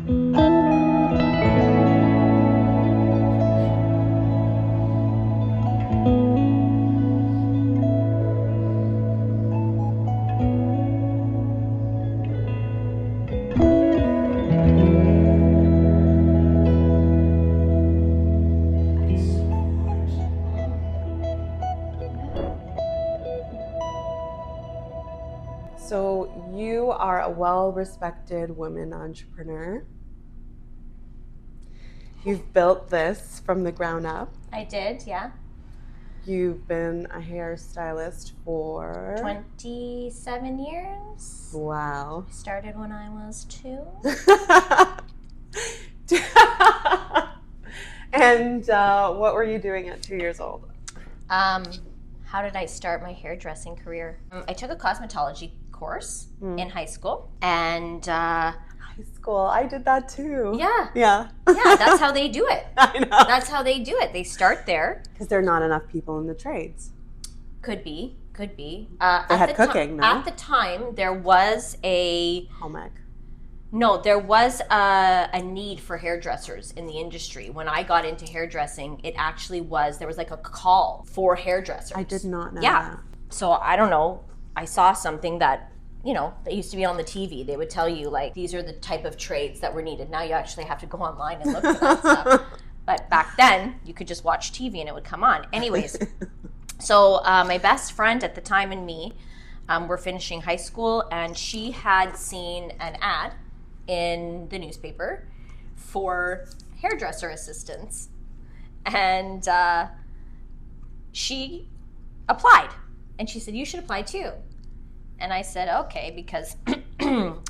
So you are a well-respected woman entrepreneur. You've built this from the ground up. I did, yeah. You've been a hairstylist for 27 years. Wow. I started when I was 2. And what were you doing at 2 years old? How did I start my hairdressing career? I took a cosmetology course in high school, and High school, I did that too. Yeah, that's how they do it. I know. That's how they do it. They start there. Because there are not enough people in the trades. Could be. They had cooking, no? At the time, there was home ec. No, there was a need for hairdressers in the industry. When I got into hairdressing, there was like a call for hairdressers. I did not know that. So I don't know. I saw something that, that used to be on the TV. They would tell you, like, these are the type of trades that were needed. Now you actually have to go online and look for that stuff. But back then, you could just watch TV and it would come on. Anyways, so my best friend at the time and me were finishing high school, and she had seen an ad in the newspaper for hairdresser assistants, and she applied, and she said, you should apply too. And I said, okay, because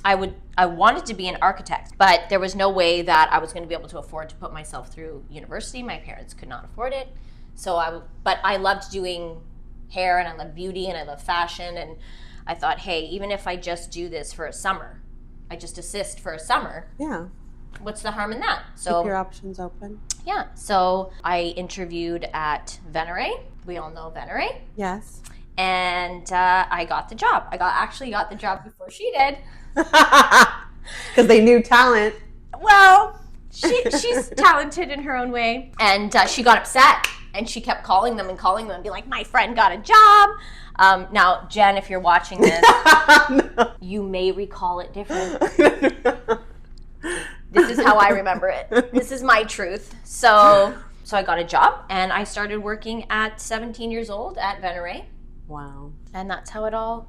I wanted to be an architect, but there was no way that I was going to be able to afford to put myself through university. My parents could not afford it. But I loved doing hair, and I love beauty, and I love fashion, and I thought, hey, even if I just do this for a summer, I just assist for a summer. Yeah. What's the harm in that? So keep your options open. Yeah. So I interviewed at Venere. We all know Venere. Yes. And I got the job. Actually got the job before she did. Because they knew talent. Well, she's talented in her own way. And she got upset. And she kept calling them and be like, my friend got a job. Now, Jen, if you're watching this, no. You may recall it different. This is how I remember it. This is my truth. So I got a job, and I started working at 17 years old at Venere. Wow. And that's how it all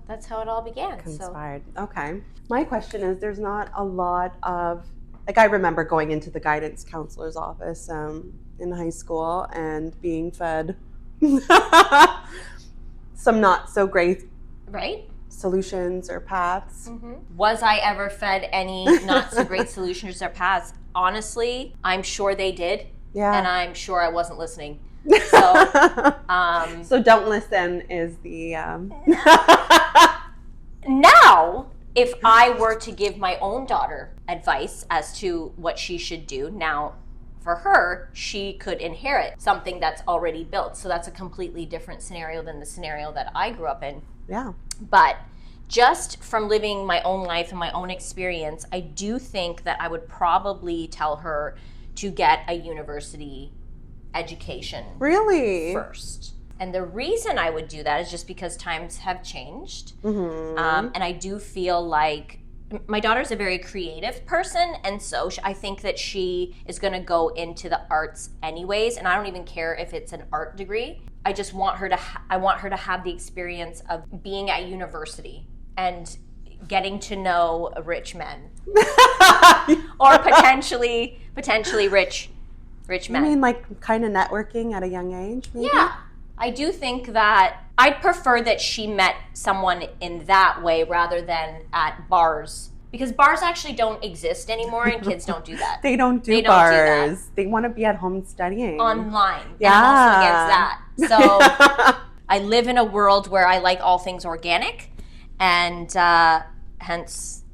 began. Conspired. So. Okay. My question is, there's not a lot of, like, I remember going into the guidance counselor's office in high school and being fed some not so great solutions or paths. Mm-hmm. Was I ever fed any not so great solutions or paths? Honestly, I'm sure they did. Yeah. And I'm sure I wasn't listening. So, so don't listen is the Now, if I were to give my own daughter advice as to what she should do, now for her, she could inherit something that's already built. So that's a completely different scenario than the scenario that I grew up in. Yeah. But just from living my own life and my own experience, I do think that I would probably tell her to get a university education. Really? First. And the reason I would do that is just because times have changed. Mm-hmm. And I do feel like my daughter's a very creative person, and so I think that she is going to go into the arts anyways, and I don't even care if it's an art degree. I just want her to have the experience of being at university and getting to know rich men. Or potentially rich men. You mean like kind of networking at a young age, maybe? Yeah. I do think that I'd prefer that she met someone in that way rather than at bars. Because bars actually don't exist anymore, and kids don't do that. They don't do bars. They want to be at home studying. Online. Yeah. And I'm also against that. So I live in a world where I like all things organic, and hence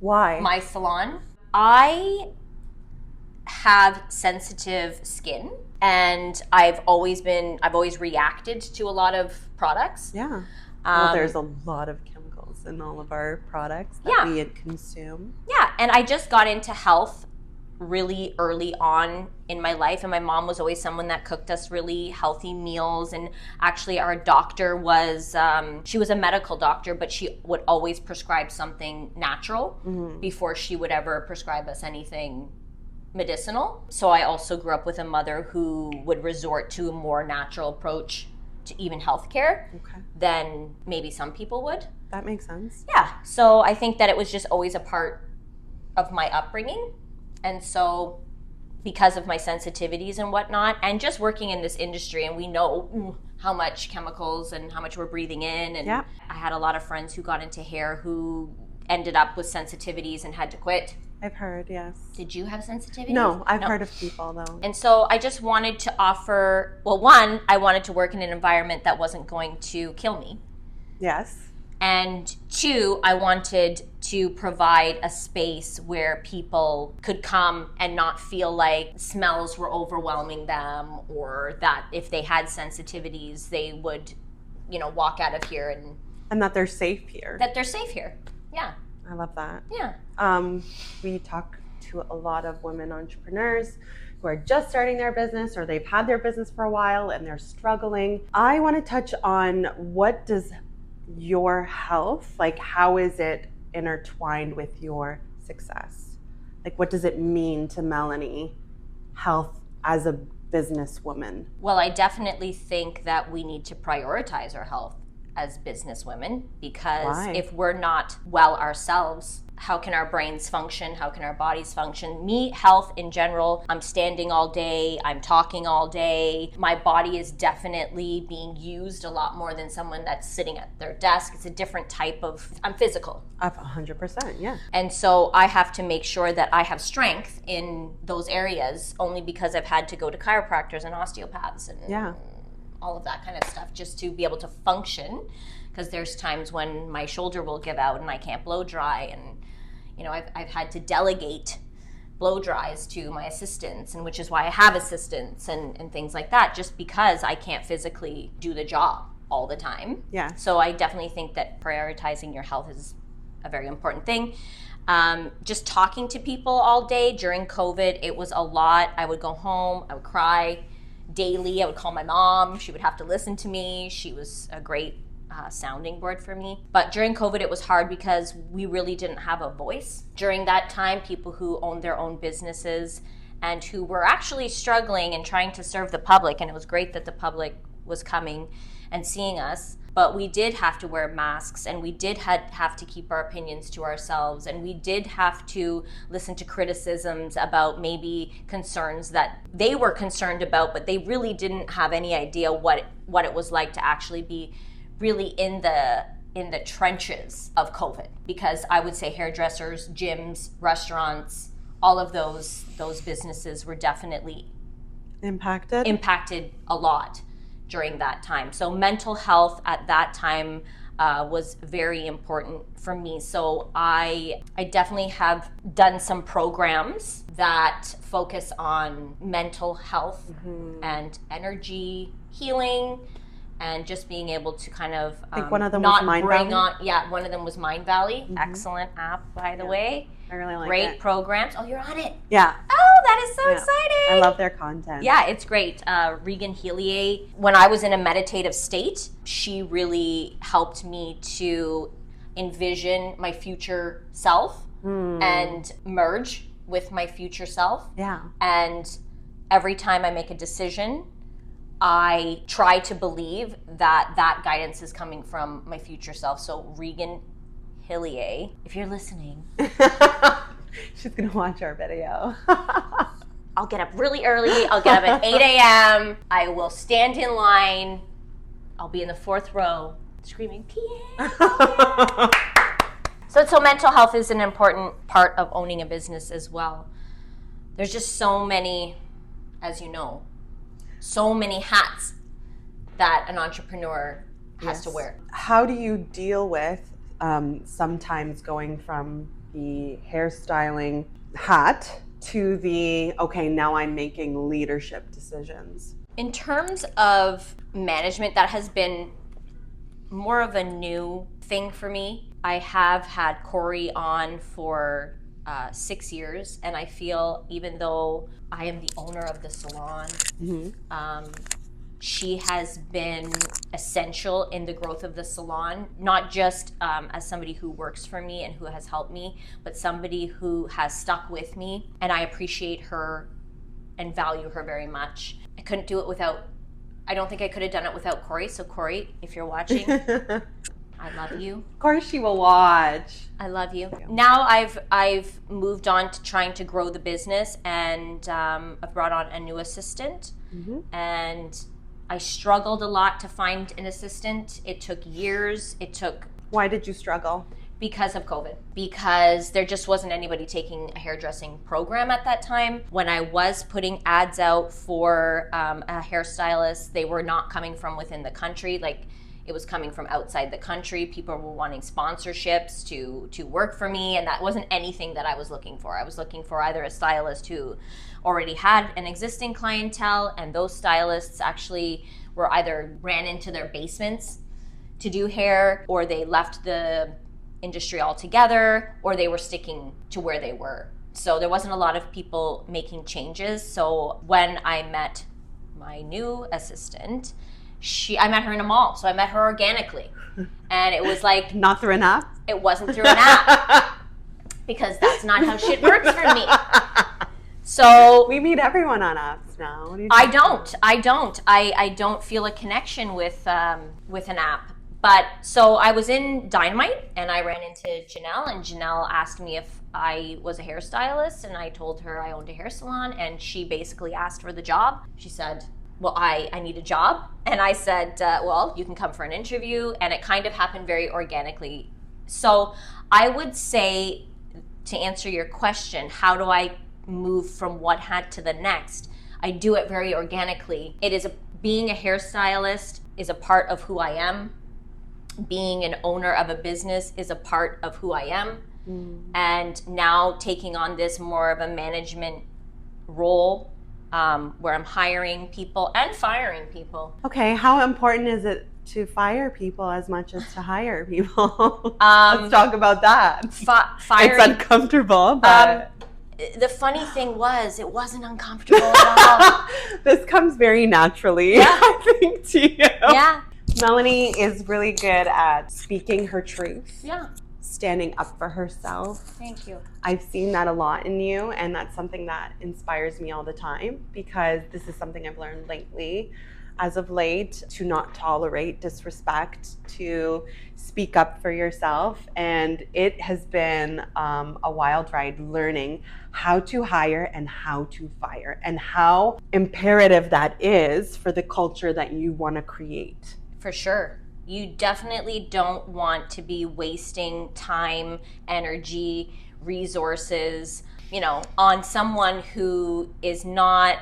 why my salon. I have sensitive skin, and I've always reacted to a lot of products. Yeah. Well, there's a lot of chemicals ingredients in all of our products that Yeah. we consume. Yeah, and I just got into health really early on in my life, and my mom was always someone that cooked us really healthy meals. And actually our doctor was she was a medical doctor, but she would always prescribe something natural before she would ever prescribe us anything medicinal. So I also grew up with a mother who would resort to a more natural approach to even healthcare than maybe some people would. That makes sense. Yeah, so I think that it was just always a part of my upbringing. And so because of my sensitivities and whatnot, and just working in this industry, and we know how much chemicals and how much we're breathing in. And I had a lot of friends who got into hair who ended up with sensitivities and had to quit. I've heard, yes. Did you have sensitivities? No, I've heard of people though. And so I just wanted to offer, well, one, I wanted to work in an environment that wasn't going to kill me. Yes. And two, I wanted to provide a space where people could come and not feel like smells were overwhelming them, or that if they had sensitivities, they would, walk out of here and that they're safe here. That they're safe here. Yeah. I love that. Yeah. We talk to a lot of women entrepreneurs who are just starting their business, or they've had their business for a while and they're struggling. I want to touch on, what does your health, like how is it intertwined with your success? Like what does it mean to Melanie, health as a businesswoman? Well, I definitely think that we need to prioritize our health as businesswomen, because if we're not well ourselves, how can our brains function? How can our bodies function? Me, health in general, I'm standing all day, I'm talking all day. My body is definitely being used a lot more than someone that's sitting at their desk. It's a different type of, I'm physical. 100%, yeah. And so I have to make sure that I have strength in those areas, only because I've had to go to chiropractors and osteopaths and all of that kind of stuff just to be able to function, because there's times when my shoulder will give out and I can't blow dry, and I've had to delegate blow dries to my assistants, and which is why I have assistants and things like that, just because I can't physically do the job all the time. Yeah. So I definitely think that prioritizing your health is a very important thing. Just talking to people all day during COVID, it was a lot. I would go home, I would cry daily. I would call my mom. She would have to listen to me. She was a great sounding board for me. But during COVID, it was hard because we really didn't have a voice. During that time, people who owned their own businesses and who were actually struggling and trying to serve the public, and it was great that the public was coming and seeing us, but we did have to wear masks, and we did have to keep our opinions to ourselves, and we did have to listen to criticisms about maybe concerns that they were concerned about, but they really didn't have any idea what it was like to actually be really in the trenches of COVID. Because I would say hairdressers, gyms, restaurants, all of those businesses were definitely impacted a lot during that time. So mental health at that time was very important for me. So I definitely have done some programs that focus on mental health and energy healing, and just being able to kind of I think one of them not was Mind bring Valley. on. Yeah, one of them was Mind Valley. Excellent app, by the way. I really like Great it. programs. Oh, you're on it. Yeah. Oh, that is so exciting. I love their content. Yeah, it's great. Regan Helier, when I was in a meditative state, she really helped me to envision my future self and merge with my future self. Yeah. And every time I make a decision, I try to believe that that guidance is coming from my future self. So Regan Hillier, if you're listening, she's gonna watch our video. I'll get up really early. I'll get up at 8 a.m. I will stand in line. I'll be in the fourth row screaming, Pierre. So mental health is an important part of owning a business as well. There's just so many, as you know, so many hats that an entrepreneur has to wear. How do you deal with sometimes going from the hairstyling hat to the, okay, now I'm making leadership decisions? In terms of management, that has been more of a new thing for me. I have had Corey on for 6 years, and I feel even though I am the owner of the salon, she has been essential in the growth of the salon, not just as somebody who works for me and who has helped me, but somebody who has stuck with me, and I appreciate her and value her very much. I couldn't do it without, I don't think I could have done it without Corey. So Corey, if you're watching, I love you. Of course she will watch. I love you. Now I've moved on to trying to grow the business, and I've brought on a new assistant, and I struggled a lot to find an assistant. It took years. Why did you struggle? Because of COVID. Because there just wasn't anybody taking a hairdressing program at that time. When I was putting ads out for a hairstylist, they were not coming from within the country. Like, it was coming from outside the country. People were wanting sponsorships to work for me, and that wasn't anything that I was looking for. I was looking for either a stylist who already had an existing clientele, and those stylists actually were either ran into their basements to do hair, or they left the industry altogether, or they were sticking to where they were. So there wasn't a lot of people making changes. So when I met my new assistant, I met her in a mall. So I met her organically. And it was like... Not through an app? It wasn't through an app. Because that's not how shit works for me. So... We meet everyone on apps now. What do you I don't feel a connection with an app. But so I was in Dynamite, and I ran into Janelle, and Janelle asked me if I was a hairstylist, and I told her I owned a hair salon, and she basically asked for the job. She said, well, I need a job. And I said, well, you can come for an interview. And it kind of happened very organically. So I would say, to answer your question, how do I move from one hat to the next? I do it very organically. Being a hairstylist is a part of who I am. Being an owner of a business is a part of who I am. And now taking on this more of a management role, where I'm hiring people and firing people. Okay, how important is it to fire people as much as to hire people? Let's talk about that. Firing, it's uncomfortable, but... the funny thing was, it wasn't uncomfortable at all. This comes very naturally, yeah. I think, to you. Yeah. Melanie is really good at speaking her truth. Yeah. Standing up for herself. Thank you. I've seen that a lot in you, and that's something that inspires me all the time, because this is something I've learned lately, as of late, to not tolerate disrespect, to speak up for yourself. And it has been a wild ride learning how to hire and how to fire, and how imperative that is for the culture that you want to create. For sure. You definitely don't want to be wasting time, energy, resources, on someone who is not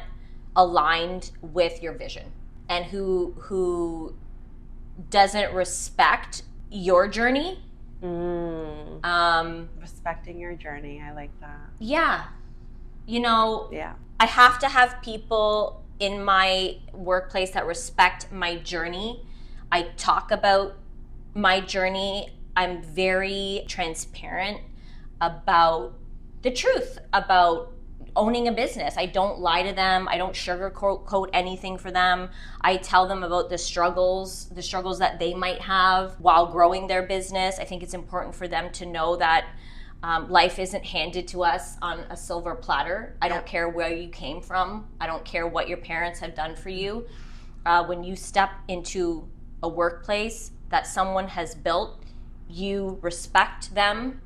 aligned with your vision, and who doesn't respect your journey. Respecting your journey, I like that. Yeah. Yeah. I have to have people in my workplace that respect my journey. I talk about my journey. I'm very transparent about the truth about owning a business. I don't lie to them. I don't sugarcoat anything for them. I tell them about the struggles that they might have while growing their business. I think it's important for them to know that life isn't handed to us on a silver platter. I don't care where you came from. I don't care what your parents have done for you. When you step into a workplace that someone has built, you respect them.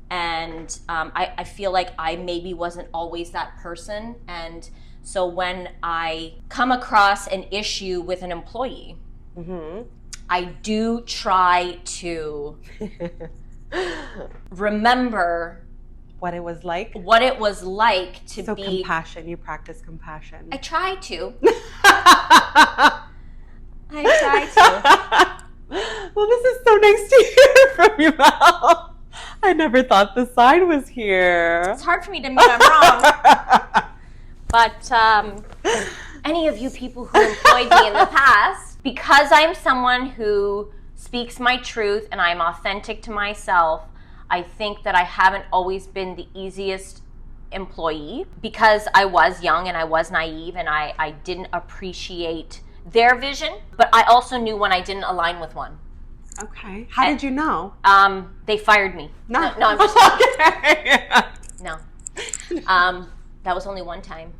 And I feel like I maybe wasn't always that person. And so when I come across an issue with an employee, I do try to remember what it was like to so be... compassion. You practice compassion. I try to. I try to. Well, this is so nice to hear from you, Mel. I never thought the sign was here. It's hard for me to admit I'm wrong. But any of you people who employed me in the past, because I'm someone who speaks my truth and I'm authentic to myself, I think that I haven't always been the easiest employee because I was young and I was naive and I didn't appreciate their vision, but I also knew when I didn't align with one. Okay. How did you know? They fired me. No, I'm just okay. no. That was only one time.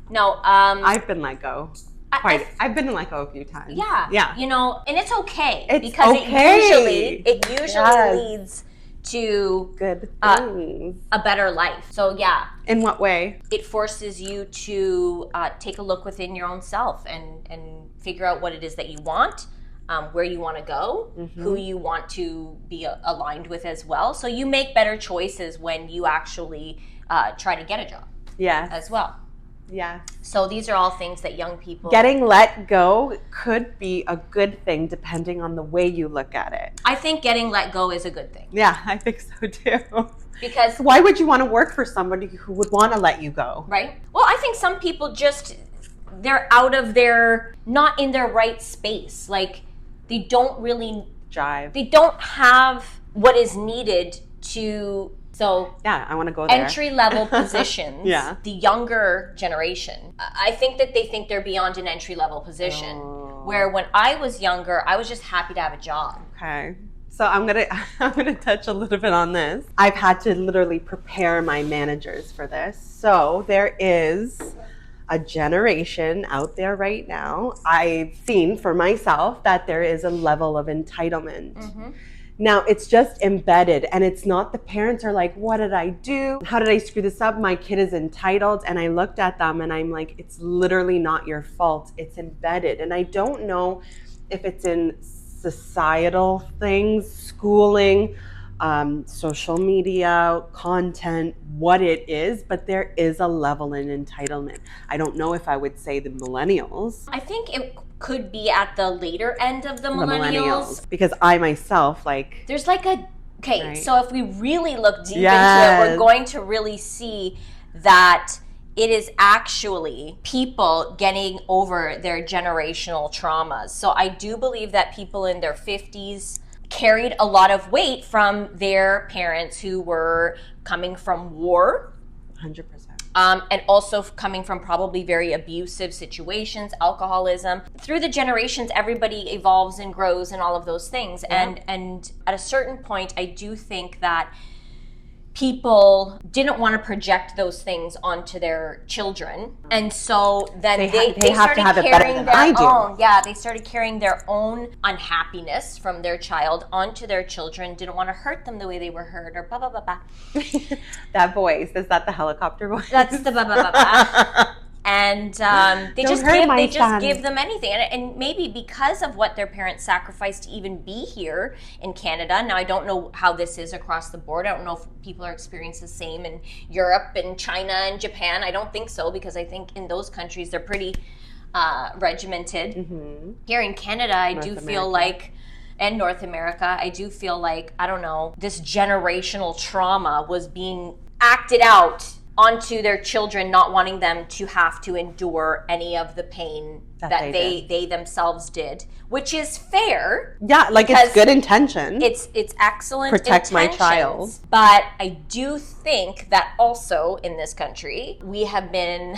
No. I've been let go. I've been let go a few times. Yeah. You know, and it's okay It's because okay. it usually leads to Good things. a better life. So yeah. In what way? It forces you to take a look within your own self and figure out what it is that you want, where you want to go, who you want to be aligned with as well. So you make better choices when you actually try to get a job. Yes. As well. Yeah. So these are all things that young people... Getting let go could be a good thing depending on the way you look at it. I think getting let go is a good thing. Yeah, I think so too. Because... Why would you want to work for somebody who would want to let you go? Right? Well, I think some people just... They're out of their... Not in their right space. Like, they don't really... Jive. They don't have what is needed to... So yeah, I want to go there. Entry-level positions, yeah. The younger generation, I think that they think they're beyond an entry-level position. Where when I was younger, I was just happy to have a job. Okay. So I'm gonna touch a little bit on this. I've had to literally prepare my managers for this. So there is a generation out there right now. I've seen for myself that there is a level of entitlement. Mm-hmm. Now, it's just embedded, and it's not the parents are like, what did I do? How did I screw this up? My kid is entitled. And I looked at them and I'm like, it's literally not your fault. It's embedded. And I don't know if it's in societal things, schooling, social media, content, what it is, but there is a level in entitlement. I don't know if I would say the millennials. I think it could be at the later end of the millennials. Because I myself, like... There's like a... Okay, right. So if we really look deep into it, we're going to really see that it is actually people getting over their generational traumas. So I do believe that people in their 50s carried a lot of weight from their parents who were coming from war. 100%. And also coming from probably very abusive situations, alcoholism. Through the generations, everybody evolves and grows and all of those things. Yeah. And at a certain point, I do think that people didn't want to project those things onto their children. And so then they started carrying their own. Yeah, they started carrying their own unhappiness from their child onto their children, didn't want to hurt them the way they were hurt, or blah, blah, blah, blah. That voice, is that the helicopter voice? That's the blah, blah, blah, blah. And they just give them anything. And maybe because of what their parents sacrificed to even be here in Canada. Now, I don't know how this is across the board. I don't know if people are experiencing the same in Europe and China and Japan. I don't think so, because I think in those countries they're pretty regimented. Mm-hmm. Here in Canada, I do feel like, and North America, I do feel like, I don't know, this generational trauma was being acted out onto their children, not wanting them to have to endure any of the pain that they themselves did, which is fair. Yeah, like it's good intention. It's excellent. Protect my child. But I do think that also in this country, we have been...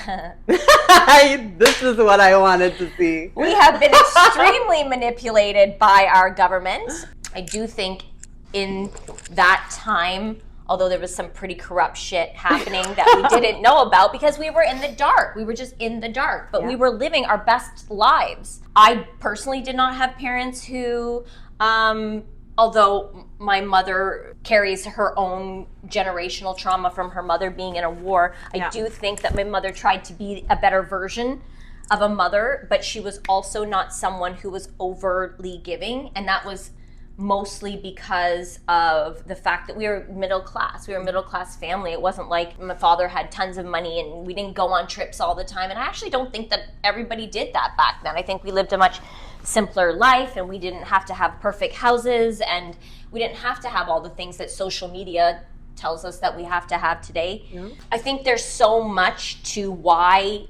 This is what I wanted to see. We have been extremely manipulated by our government. I do think in that time, although there was some pretty corrupt shit happening that we didn't know about because we were in the dark. We were just in the dark, but we were living our best lives. I personally did not have parents who, although my mother carries her own generational trauma from her mother being in a war, I do think that my mother tried to be a better version of a mother, but she was also not someone who was overtly giving, and that was mostly because of the fact that we were middle class. We were a middle class family. It wasn't like my father had tons of money and we didn't go on trips all the time. And I actually don't think that everybody did that back then. I think we lived a much simpler life, and we didn't have to have perfect houses, and we didn't have to have all the things that social media tells us that we have to have today. Yeah. I think there's so much to why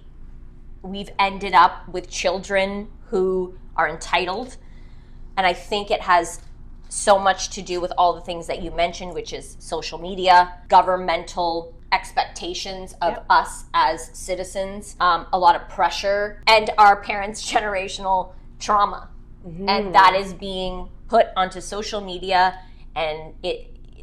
we've ended up with children who are entitled, And I think it has so much to do with all the things that you mentioned, which is social media, governmental expectations of us as citizens, a lot of pressure, and our parents' generational trauma. And that is being put onto social media, and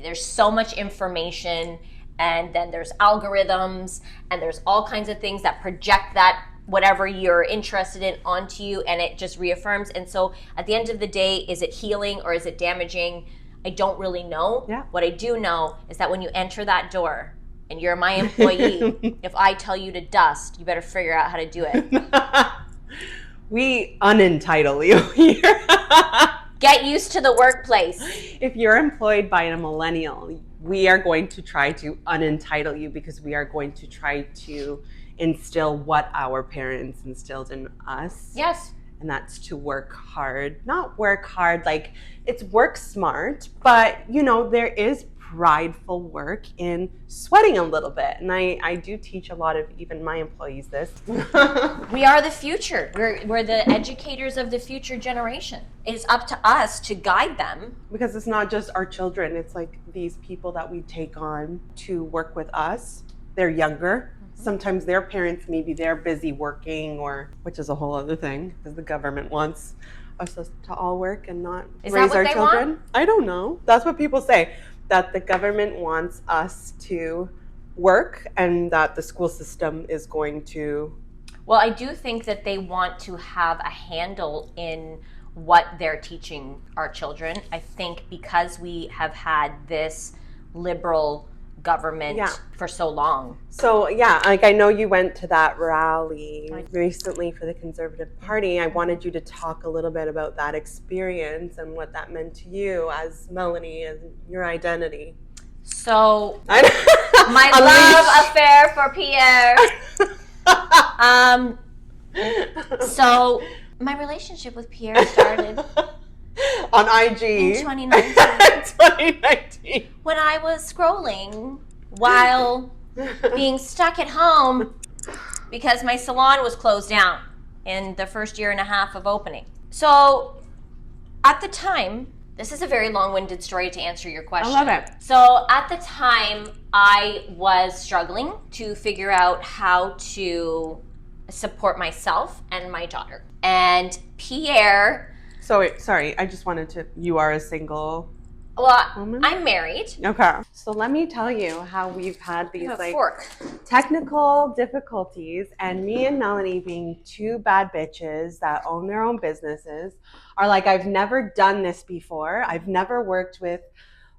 there's so much information, and then there's algorithms, and there's all kinds of things that project that whatever you're interested in onto you, and it just reaffirms. And so at the end of the day, is it healing or is it damaging? I don't really know. Yeah. What I do know is that when you enter that door and you're my employee, if I tell you to dust, you better figure out how to do it. We unentitle you here. Get used to the workplace. If you're employed by a millennial, we are going to try to unentitle you, because we are going to try to instill what our parents instilled in us. Yes. And that's to work hard. Not work hard like it's work smart, but there is prideful work in sweating a little bit. And I do teach a lot of even my employees this. We are the future. We're the educators of the future generation. It's up to us to guide them. Because it's not just our children, it's like these people that we take on to work with us. They're younger. Sometimes their parents, maybe they're busy working, which is a whole other thing, because the government wants us to all work and not raise our children. Want? I don't know. That's what people say, that the government wants us to work and that the school system is going to... Well, I do think that they want to have a handle in what they're teaching our children. I think because we have had this liberal government for so long. So like I know you went to that rally recently for the Conservative Party. I wanted you to talk a little bit about that experience and what that meant to you as Melanie and your identity. So my love affair for Pierre. So my relationship with Pierre started on IG in 2019. 2019. When I was scrolling while being stuck at home because my salon was closed down in the first year and a half of opening. So at the time, this is a very long-winded story to answer your question. I love it. So at the time, I was struggling to figure out how to support myself and my daughter. And Pierre... So, sorry, I just wanted to... You are a single... Well, woman? I'm married. Okay. So let me tell you how we've had these fork. technical difficulties, and me and Melanie, being two bad bitches that own their own businesses, are like, I've never done this before. I've never worked with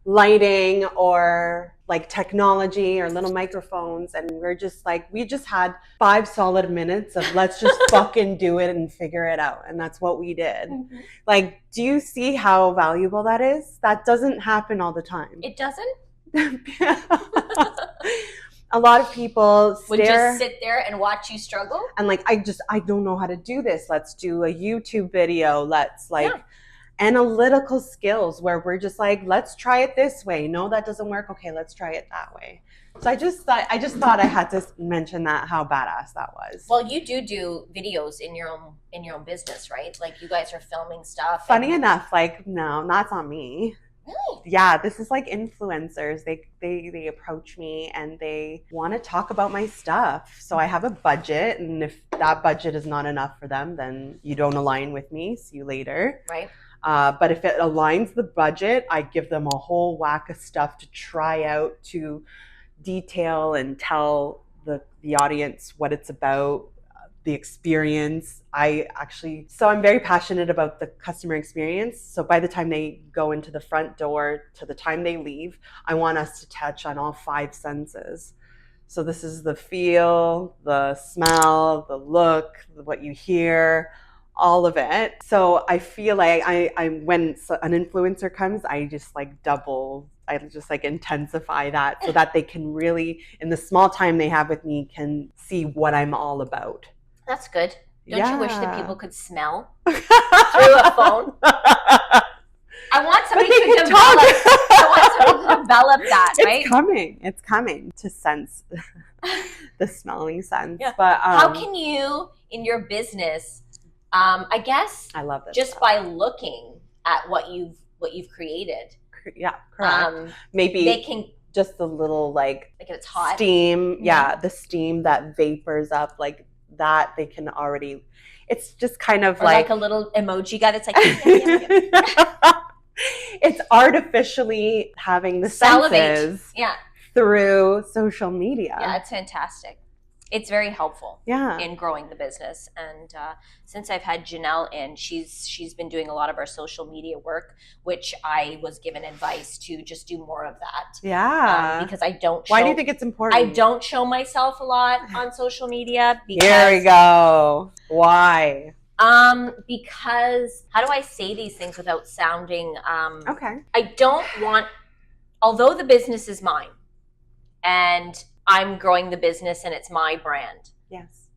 lighting or like technology or little microphones, and we're just like, we just had 5 solid minutes of let's just fucking do it and figure it out, and that's what we did. Mm-hmm. Like, do you see how valuable that is? That doesn't happen all the time. It doesn't? A lot of people would just sit there and watch you struggle, and like, I don't know how to do this. Let's do a YouTube video. Let's analytical skills where we're just like, let's try it this way. No, that doesn't work. Okay, let's try it that way. So I just thought I had to mention that, how badass that was. Well, you do videos in your own business, right? Like, you guys are filming stuff. Funny enough, like, no, that's not me. Really? Yeah, this is like influencers. They approach me and they want to talk about my stuff. So I have a budget, and if that budget is not enough for them, then you don't align with me. See you later. Right. But if it aligns the budget, I give them a whole whack of stuff to try out, to detail and tell the audience what it's about, the experience. So I'm very passionate about the customer experience. So by the time they go into the front door to the time they leave, I want us to touch on all 5 senses. So this is the feel, the smell, the look, what you hear, all of it. So I feel like I when an influencer comes, I just intensify that so that they can really, in the small time they have with me, can see what I'm all about. That's good. Don't you wish that people could smell through a phone? I want somebody to develop that, right? It's coming to sense the smelling sense. Yeah. But how can you, in your business, I guess, I love this just stuff. by looking at what you've created. Yeah, correct. Maybe they can just a little like if it's hot steam. Yeah, the steam that vapors up like that. They can already. It's just kind of or like a little emoji guy that's like. It's artificially having the senses through social media. Yeah, it's fantastic. It's very helpful in growing the business. And since I've had Janelle in, she's been doing a lot of our social media work, which I was given advice to just do more of that. Yeah. Because I don't Why do you think it's important? I don't show myself a lot on social media. Because, here we go. Why? Because how do I say these things without sounding okay. I don't want, although the business is mine and I'm growing the business and it's my brand. Yes.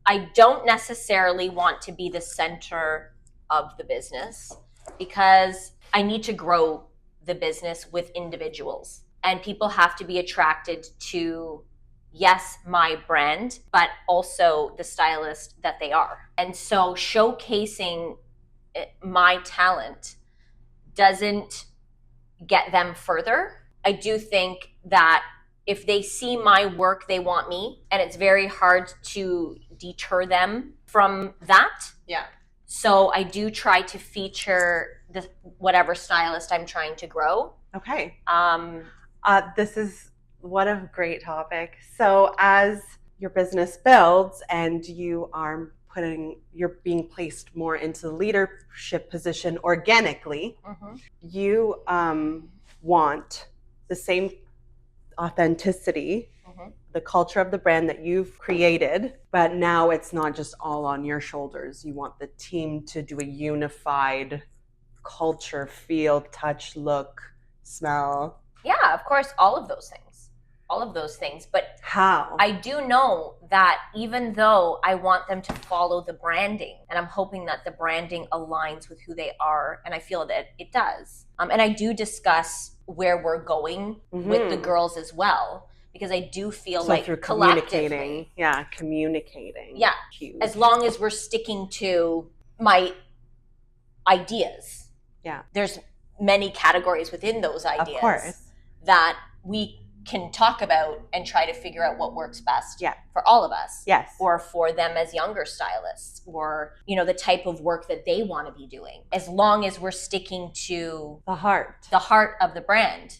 I don't necessarily want to be the center of the business because I need to grow the business with individuals, and people have to be attracted to, yes, my brand, but also the stylist that they are. And so showcasing my talent doesn't get them further. I do think that if they see my work, they want me, and it's very hard to deter them from that. Yeah. So I do try to feature the whatever stylist I'm trying to grow. Okay. This is what a great topic. So as your business builds and you're being placed more into the leadership position organically, you want the same authenticity, the culture of the brand that you've created, but now it's not just all on your shoulders. You want the team to do a unified culture, feel, touch, look, smell. Yeah, of course, all of those things. But how? I do know that even though I want them to follow the branding, and I'm hoping that the branding aligns with who they are, and I feel that it does. And I do discuss where we're going with the girls as well, because I do feel like through communicating. Communicating. Yeah. Huge. As long as we're sticking to my ideas. Yeah. There's many categories within those ideas. Of course. That we can talk about and try to figure out what works best for all of us. Yes. Or for them as younger stylists, or, the type of work that they want to be doing. As long as we're sticking to the heart of the brand,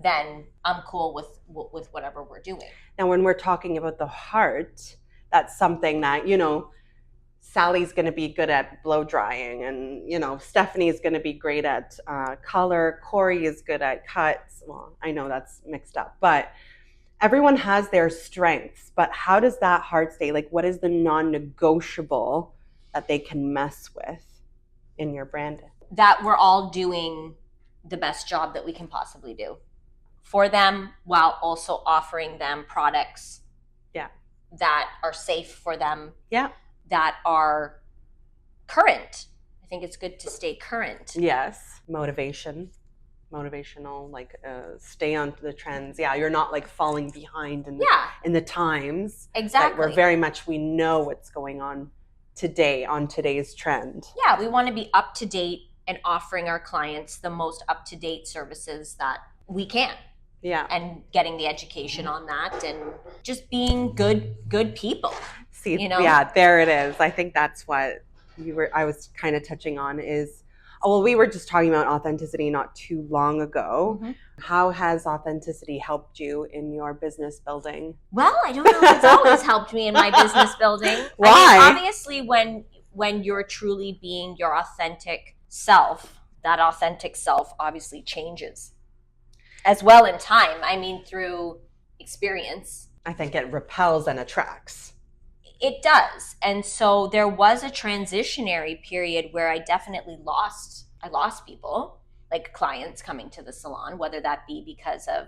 then I'm cool with whatever we're doing. Now, when we're talking about the heart, that's something that, Sally's going to be good at blow drying, and Stephanie's going to be great at color. Corey is good at cuts. Well, I know that's mixed up, but everyone has their strengths. But how does that heart stay? Like, what is the non-negotiable that they can mess with in your brand? That we're all doing the best job that we can possibly do for them, while also offering them products that are safe for them. Yeah. That are current. I think it's good to stay current. Yes. Motivational, like stay on the trends. Yeah, you're not like falling behind in the times. Exactly. We know what's going on today on today's trend. Yeah, we want to be up to date and offering our clients the most up to date services that we can. Yeah. And getting the education on that, and just being good people. See, yeah, there it is. I think that's what I was kind of touching on is, we were just talking about authenticity not too long ago. How has authenticity helped you in your business building? Well, I don't know if it's always helped me in my business building. Why? I mean, obviously, when you're truly being your authentic self, that authentic self obviously changes as well in time. I mean, through experience. I think it repels and attracts. It does. And so there was a transitionary period where I definitely lost people, like clients coming to the salon, whether that be because of,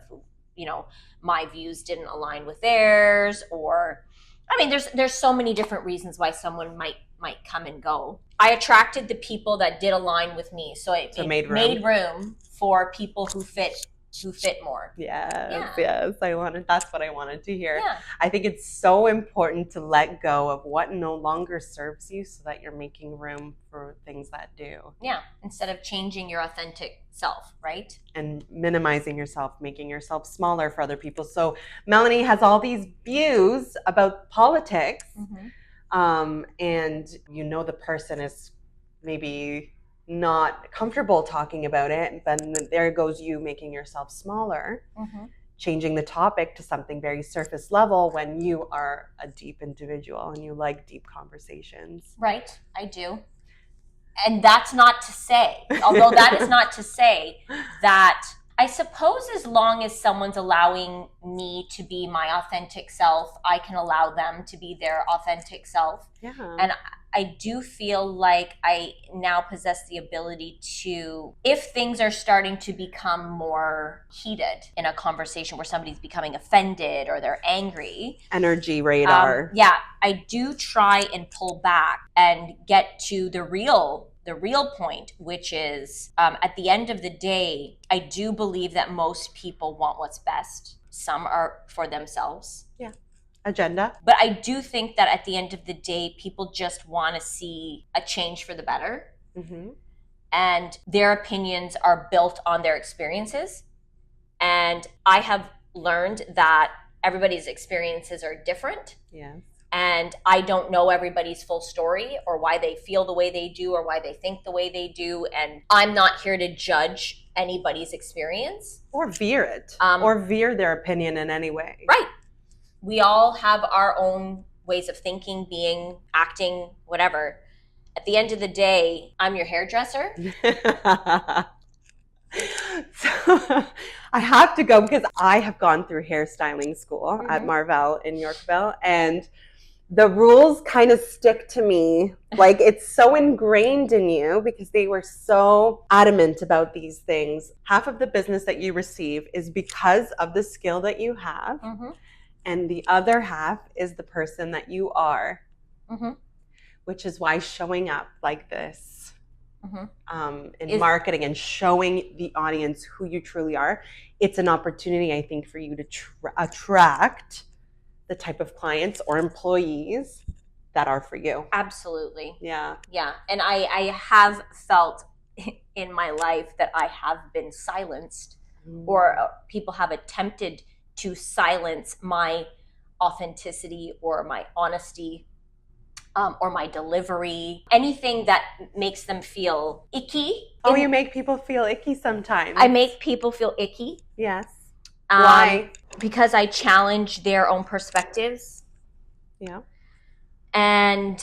my views didn't align with theirs, or, I mean, there's so many different reasons why someone might come and go. I attracted the people that did align with me. So it made room for people who fit to fit more. Yes, Yeah. yes. That's what I wanted to hear. Yeah. I think it's so important to let go of what no longer serves you so that you're making room for things that do. Yeah. Instead of changing your authentic self, right? And minimizing yourself, making yourself smaller for other people. So Melanie has all these views about politics, and you know the person is maybe not comfortable talking about it, but there goes you making yourself smaller, changing the topic to something very surface level when you are a deep individual and you like deep conversations. Right, I do. And that's not to say, although that is not to say that I suppose as long as someone's allowing me to be my authentic self, I can allow them to be their authentic self. Yeah. And I do feel like I now possess the ability to, if things are starting to become more heated in a conversation where somebody's becoming offended or they're angry. Energy radar. Yeah, I do try and pull back and get to the real point, which is at the end of the day, I do believe that most people want what's best. Some are for themselves. Yeah. Agenda. But I do think that at the end of the day, people just want to see a change for the better. And their opinions are built on their experiences. And I have learned that everybody's experiences are different. Yes. And I don't know everybody's full story or why they feel the way they do or why they think the way they do. And I'm not here to judge anybody's experience. Or veer it. Or veer their opinion in any way. Right. We all have our own ways of thinking, being, acting, whatever. At the end of the day, I'm your hairdresser. So I have to go because I have gone through hairstyling school at Marvell in Yorkville, and the rules kind of stick to me. Like, it's so ingrained in you because they were so adamant about these things. Half of the business that you receive is because of the skill that you have. And the other half is the person that you are, which is why showing up like this in marketing and showing the audience who you truly are, it's an opportunity, I think, for you to attract the type of clients or employees that are for you. Absolutely. Yeah. Yeah. And I have felt in my life that I have been silenced or people have attempted to silence my authenticity or my honesty or my delivery, anything that makes them feel icky. Oh, you make people feel icky sometimes. I make people feel icky. Yes. Why? Because I challenge their own perspectives. Yeah. And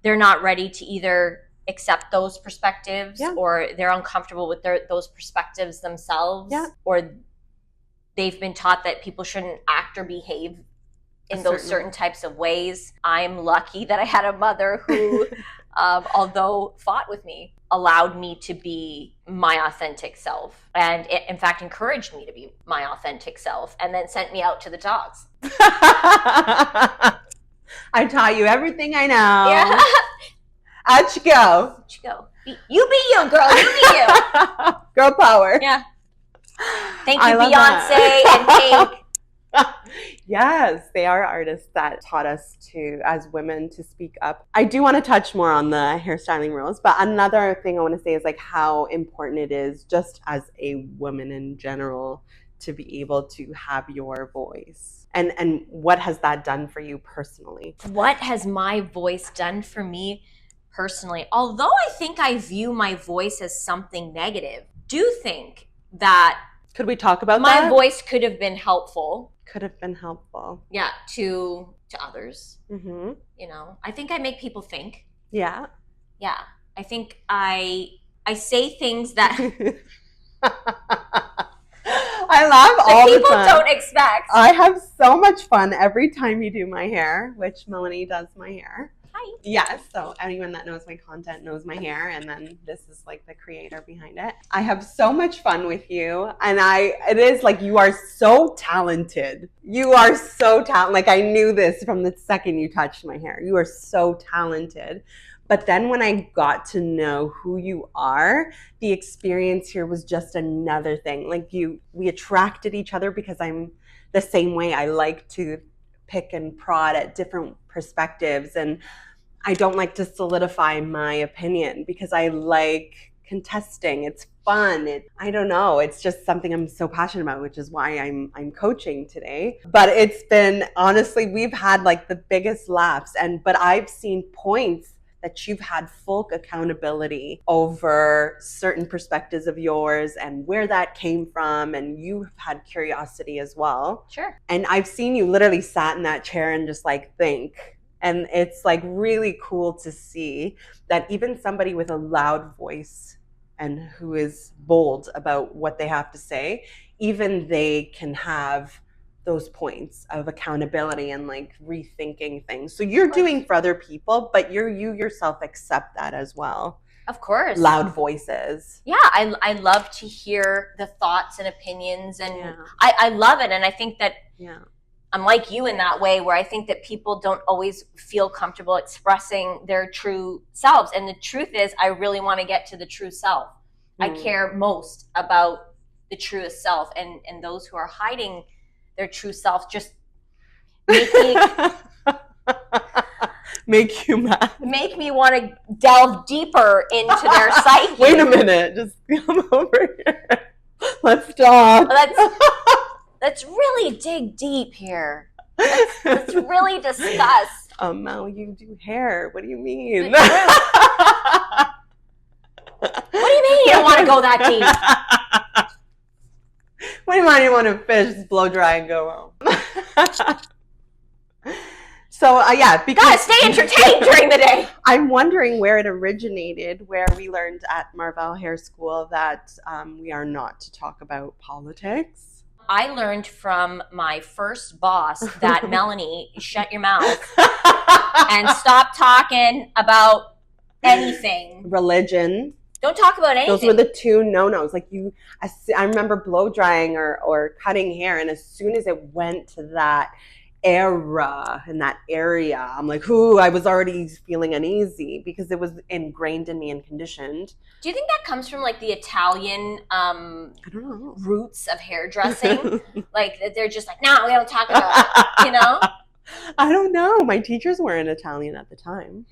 they're not ready to either accept those perspectives or they're uncomfortable with those perspectives themselves or they've been taught that people shouldn't act or behave in those certain types of ways. I'm lucky that I had a mother who, although fought with me, allowed me to be my authentic self. And it, in fact, encouraged me to be my authentic self and then sent me out to the dogs. I taught you everything I know. Yeah. Out you go. Out you go. You be you, girl. You be you. Girl power. Yeah. Thank you, Beyonce and Pink. Yes, they are artists that taught us to, as women, to speak up. I do want to touch more on the hairstyling rules, but another thing I want to say is like how important it is just as a woman in general to be able to have your voice. And what has that done for you personally? What has my voice done for me personally? Although I think I view my voice as something negative, do think that could we talk about my that? voice could have been helpful. Could have been helpful. Yeah, to others. Mm-hmm. You know, I think I make people think. Yeah. Yeah. I think I say things that I laugh all the time. People don't expect. I have so much fun every time you do my hair, which Melanie does my hair. Hi. Yes, so anyone that knows my content knows my hair, and then this is like the creator behind it. I have so much fun with you, and it is like you are so talented. You are so talented. Like I knew this from the second you touched my hair. You are so talented. But then when I got to know who you are, the experience here was just another thing. Like we attracted each other because I'm the same way. I like to pick and prod at different perspectives, and I don't like to solidify my opinion because I like contesting. It's fun. I don't know. It's just something I'm so passionate about, which is why I'm coaching today. But it's been, honestly, we've had like the biggest laughs, but I've seen points that you've had full accountability over certain perspectives of yours and where that came from, and you've had curiosity as well. Sure. And I've seen you literally sat in that chair and just like think. And it's like really cool to see that even somebody with a loud voice and who is bold about what they have to say, even they can have those points of accountability and like rethinking things. So you're doing for other people, but you yourself accept that as well. Of course. Loud voices. Yeah, I love to hear the thoughts and opinions, and I love it. And I think that I'm like you in that way, where I think that people don't always feel comfortable expressing their true selves. And the truth is, I really want to get to the true self. I care most about the truest self, and those who are hiding their true self just make me make you mad. Make me want to delve deeper into their psyche. Wait a minute, just come over here. Let's talk. Let's really dig deep here. Let's really discuss. Mel, you do hair. What do you mean? What do you mean you don't want to go that deep? What do you mean you want to fish, just blow dry and go home? So, because... Gotta stay entertained during the day. I'm wondering where it originated, where we learned at Marvell Hair School that we are not to talk about politics. I learned from my first boss that, Melanie, shut your mouth and stop talking about anything. Religion. Don't talk about anything. Those were the two no-nos. Like I remember blow drying or cutting hair, and as soon as it went to that era and that area, I'm like, I was already feeling uneasy because it was ingrained in me and conditioned. Do you think that comes from like the Italian I don't know, roots of hairdressing? Like they're just like, no, we don't talk about it, you know? I don't know. My teachers weren't Italian at the time.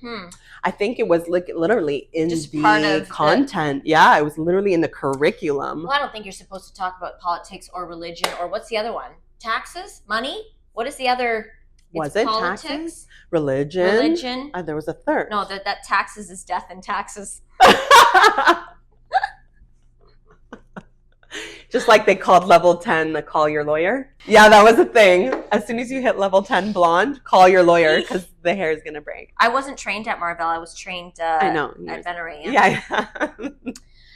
I think it was like literally in just the part of content. Yeah, it was literally in the curriculum. Well, I don't think you're supposed to talk about politics or religion, or what's the other one? Taxes? Money? What is the other? Was it politics? Taxes? Religion? There was a third. No, that taxes is death and taxes. Just like they called level 10 the call your lawyer. Yeah, that was a thing. As soon as you hit level 10 blonde, call your lawyer because the hair is going to break. I wasn't trained at Marvell. I was trained at Veneray. Yeah.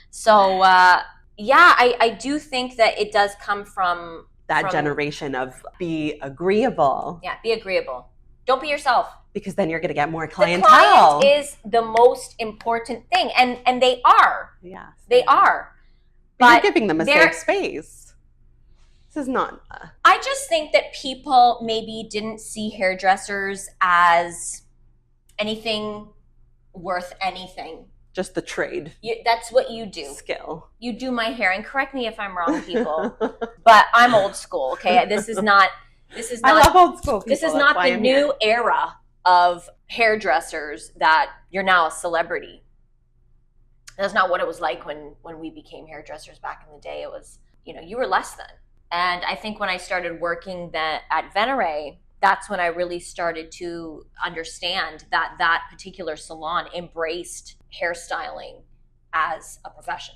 So, I do think that it does come from that generation of be agreeable. Yeah, be agreeable. Don't be yourself. Because then you're going to get more clientele. The client is the most important thing. And they are. Yeah. They are. But you're giving them a safe space. This is not... I just think that people maybe didn't see hairdressers as anything worth anything. Just the trade. That's what you do. Skill. You do my hair, and correct me if I'm wrong, people, but I'm old school, okay? This is not... I love old school people. This is not the new era of hairdressers that you're now a celebrity. That's not what it was like when we became hairdressers back in the day. It was, you were less than. And I think when I started working at Veneray, that's when I really started to understand that particular salon embraced hairstyling as a profession.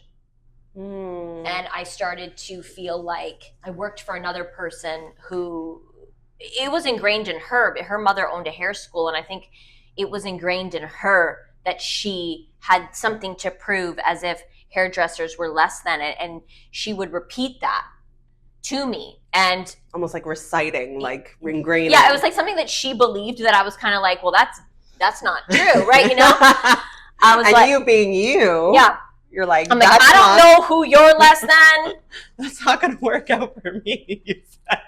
And I started to feel like I worked for another person who, it was ingrained in her, but her mother owned a hair school, and I think it was ingrained in her that she had something to prove, as if hairdressers were less than it, and she would repeat that to me. And almost like reciting, like ingrained. Yeah, it was like something that she believed that I was kind of like, well, that's not true, right? I was and like, you being you. Yeah. You're like, I'm like, I don't know who you're less than. That's not going to work out for me, you said.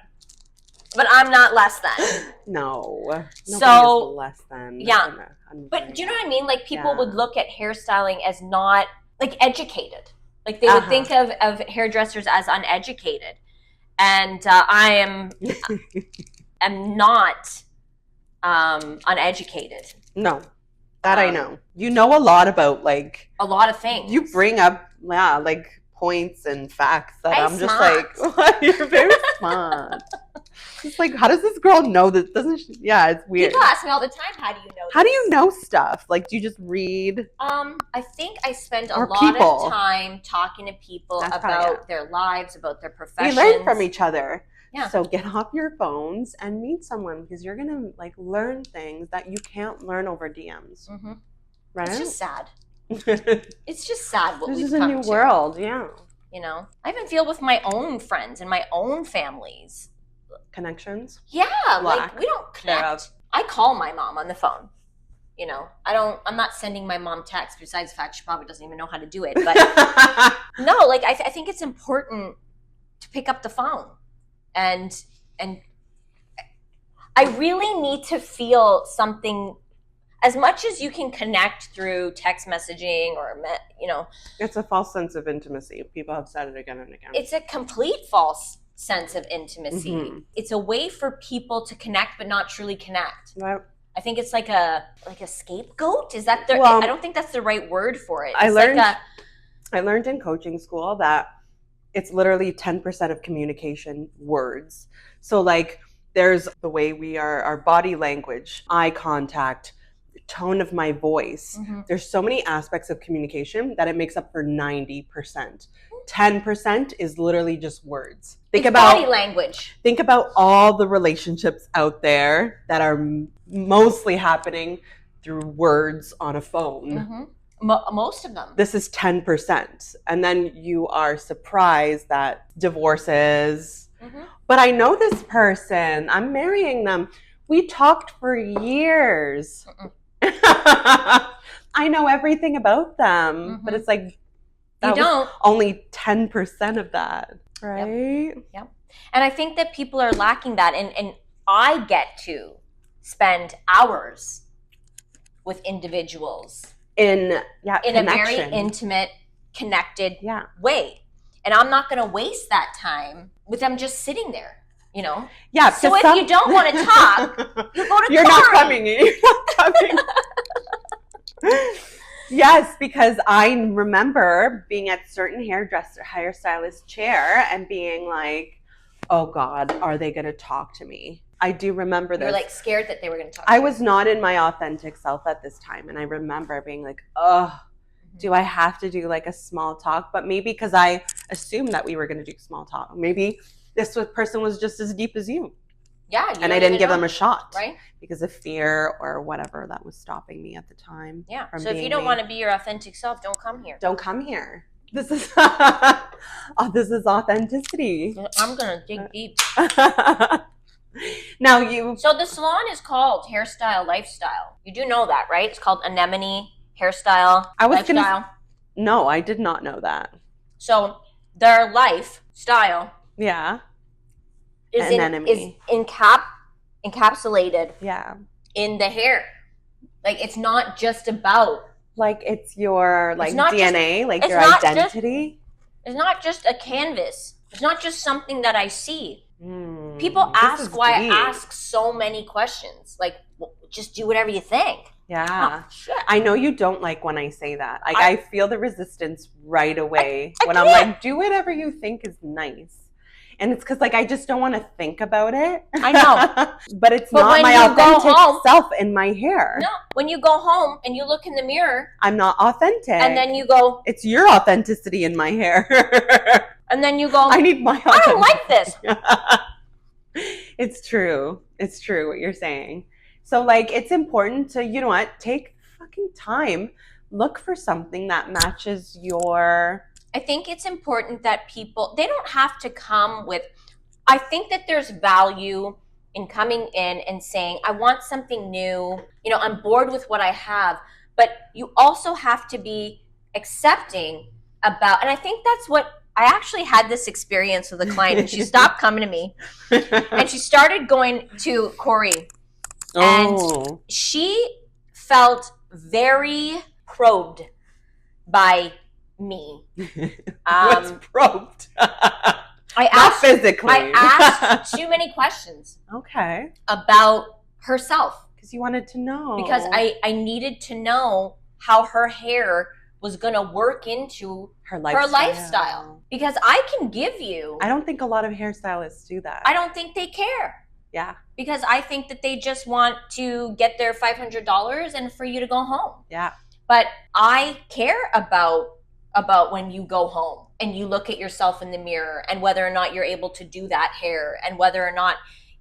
but I'm not less than. No. Nobody So is less than. yeah. But do you know what I mean? Like people would look at hairstyling as not like educated. Like they would think of hairdressers as uneducated. And I am not uneducated. No. That I know. You know a lot about like a lot of things. You bring up like points and facts that I'm just smart. like, you're very smart. It's like, how does this girl know this? Doesn't she? Yeah, it's weird. People ask me all the time, how do you know How do you know stuff? Like, do you just read? I think I spend a lot of time talking to people about their lives, about their professions. We learn from each other. Yeah. So get off your phones and meet someone because you're going to like learn things that you can't learn over DMs. Mm-hmm. Right? It's just sad. It's just sad what we've come to. This is a new world, yeah. You know? I even feel with my own friends and my own families. Connections? Yeah, like we don't connect. I call my mom on the phone. You know, I'm not sending my mom texts besides the fact she probably doesn't even know how to do it. But no, like I think it's important to pick up the phone. And I really need to feel something. As much as you can connect through text messaging or, you know. It's a false sense of intimacy. People have said it again and again. It's a complete false sense of intimacy. Mm-hmm. It's a way for people to connect but not truly connect. Right. I think it's like a scapegoat. Is that I don't think that's the right word for it. I learned in coaching school that it's literally 10% of communication words. So like there's the way we are, our body language, eye contact, tone of my voice. Mm-hmm. There's so many aspects of communication that it makes up for 90%. 10% is literally just words. Think about body language. Think about all the relationships out there that are mostly happening through words on a phone. Mm-hmm. Most of them. This is 10%. And then you are surprised that divorces. Mm-hmm. But I know this person. I'm marrying them. We talked for years. I know everything about them. Mm-hmm. But it's like, that was only 10% of that, right? Yep. And I think that people are lacking that. And I get to spend hours with individuals in a very intimate, connected way. And I'm not going to waste that time with them just sitting there, you know? Yeah. So if you don't want to talk, you go to You're not coming. You're not coming. Yes, because I remember being at certain hairstylist chair and being like, oh God, are they going to talk to me? I do remember this. You were like scared that they were going to talk to you. I was not in my authentic self at this time. And I remember being like, oh, do I have to do like a small talk? But maybe because I assumed that we were going to do small talk. Maybe this person was just as deep as you. Yeah. And I didn't give them a shot. Right. Because of fear or whatever that was stopping me at the time. Yeah. So if you don't want to be your authentic self, don't come here. Don't come here. This is this is authenticity. I'm going to dig deep. Now So the salon is called Hairstyle Lifestyle. You do know that, right? It's called Anemone Hairstyle Lifestyle. No, I did not know that. So their lifestyle is encapsulated in the hair. Like it's not just about like it's your like DNA, like your identity. It's not just a canvas. It's not just something that I see. People ask why I ask so many questions. Like, just do whatever you think. Yeah. Oh, shit. I know you don't like when I say that. Like, I feel the resistance right away when I'm like, do whatever you think is nice. And it's because, like, I just don't want to think about it. I know. But it's not my authentic self in my hair. No. When you go home and you look in the mirror. I'm not authentic. And then you go. It's your authenticity in my hair. And then you go. I need my authenticity. I don't like this. It's true. It's true what you're saying. So, like, it's important to, you know what, take fucking time. Look for something that matches your... I think it's important that people, they don't have to come with... I think that there's value in coming in and saying, I want something new. You know, I'm bored with what I have. But you also have to be accepting about... And I think that's what I actually had this experience with a client, and she stopped coming to me, and she started going to Corey, and she felt very probed by me. What's probed? Not physically. I asked too many questions. Okay. About herself. Because you wanted to know. Because I needed to know how her hair was going to work into her lifestyle. Because I can give you... I don't think a lot of hairstylists do that. I don't think they care. Yeah. Because I think that they just want to get their $500 and for you to go home. Yeah. But I care about when you go home and you look at yourself in the mirror and whether or not you're able to do that hair and whether or not,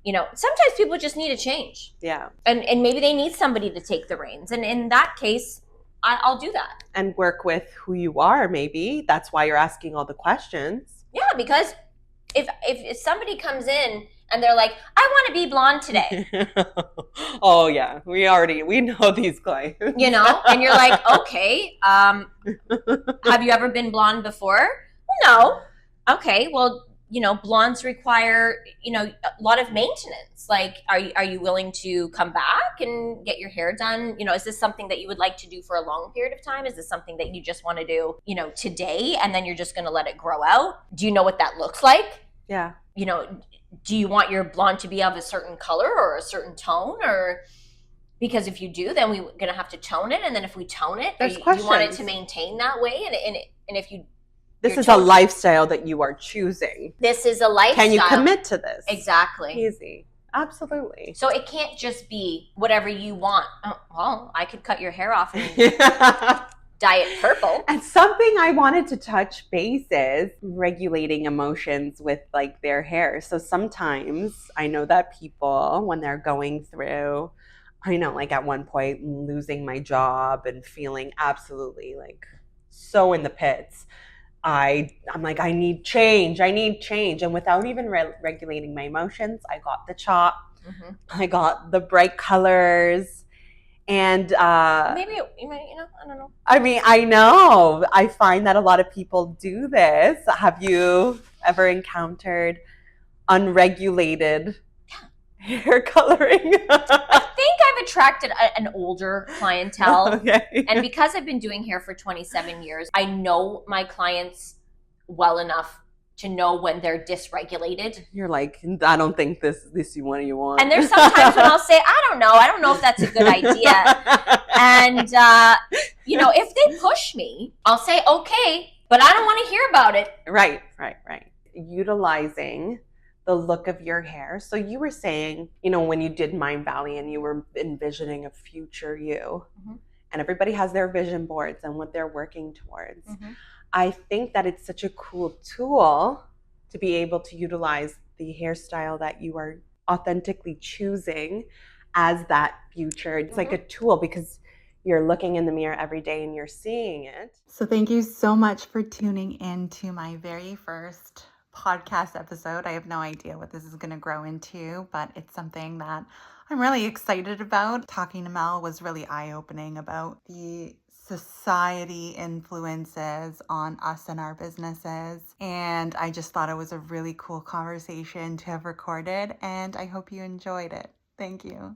sometimes people just need a change. Yeah. And maybe they need somebody to take the reins. And in that case, I'll do that. And work with who you are, maybe. That's why you're asking all the questions. Yeah, because if somebody comes in and they're like, I want to be blonde today. Oh, yeah. We know these clients. And you're like, okay, have you ever been blonde before? No. Okay, well, blondes require, a lot of maintenance. Like, are you willing to come back and get your hair done? Is this something that you would like to do for a long period of time? Is this something that you just want to do, today, and then you're just going to let it grow out? Do you know what that looks like? Yeah. Do you want your blonde to be of a certain color or a certain tone? Or because if you do, then we're going to have to tone it. And then if we tone it, you want it to maintain that way. And if you... This is a lifestyle that you are choosing. This is a lifestyle. Can you commit to this? Exactly. Easy. Absolutely. So it can't just be whatever you want. Oh, well, I could cut your hair off and dye it purple. And something I wanted to touch base is regulating emotions with like their hair. So sometimes I know that people, when they're going through, like at one point losing my job and feeling absolutely like so in the pits, I'm like, I need change. And without even regulating my emotions, I got the chop. Mm-hmm. I got the bright colors. And maybe you might, I don't know. I mean, I know. I find that a lot of people do this. Have you ever encountered unregulated hair coloring? I think I've attracted an older clientele. Okay. And because I've been doing hair for 27 years, I know my clients well enough to know when they're dysregulated. You're like, I don't think this you want. And there's sometimes when I'll say, I don't know if that's a good idea. And, if they push me, I'll say, okay, but I don't want to hear about it. Right. Utilizing the look of your hair. So you were saying, when you did Mind Valley and you were envisioning a future you, mm-hmm. and everybody has their vision boards and what they're working towards. Mm-hmm. I think that it's such a cool tool to be able to utilize the hairstyle that you are authentically choosing as that future. It's mm-hmm. like a tool because you're looking in the mirror every day and you're seeing it. So thank you so much for tuning in to my very first podcast episode. I have no idea what this is going to grow into, but it's something that I'm really excited about. Talking to Mel was really eye-opening about the society influences on us and our businesses. And I just thought it was a really cool conversation to have recorded, and I hope you enjoyed it. Thank you.